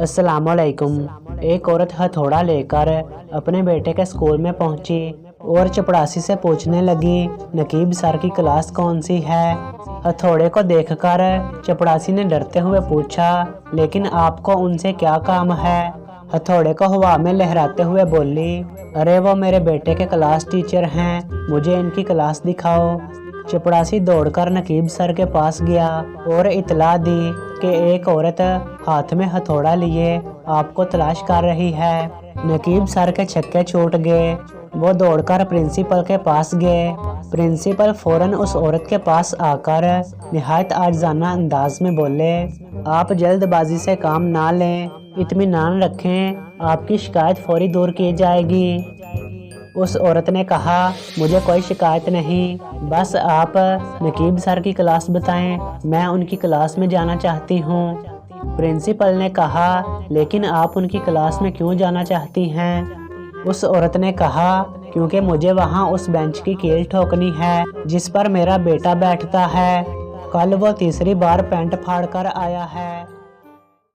अस्सलामुअलैकुम। एक औरत हथौड़ा लेकर अपने बेटे के स्कूल में पहुंची और चपड़ासी से पूछने लगी, नकीब सर की क्लास कौन सी है। हथौड़े को देखकर चपड़ासी ने डरते हुए पूछा, लेकिन आपको उनसे क्या काम है। हथौड़े को हवा में लहराते हुए बोली, अरे वो मेरे बेटे के क्लास टीचर हैं, मुझे इनकी क्लास दिखाओ। चपड़ासी दौड़कर नकीब सर के पास गया और इतला दी कि एक औरत हाथ में हथौड़ा लिए आपको तलाश कर रही है। नकीब सर के छक्के छूट गए। वो दौड़कर प्रिंसिपल के पास गए। प्रिंसिपल फौरन उस औरत के पास आकर निहायत आजिज़ाना अंदाज में बोले, आप जल्दबाजी से काम ना लें, इत्मीनान रखें, आपकी शिकायत फौरी दूर की जाएगी। उस औरत ने कहा, मुझे कोई शिकायत नहीं, बस आप नकीब सर की क्लास बताएं, मैं उनकी क्लास में जाना चाहती हूँ। प्रिंसिपल ने कहा, लेकिन आप उनकी क्लास में क्यों जाना चाहती हैं? उस औरत ने कहा, क्योंकि मुझे वहाँ उस बेंच की कील ठोकनी है जिस पर मेरा बेटा बैठता है। कल वो तीसरी बार पैंट फाड़ कर आया है।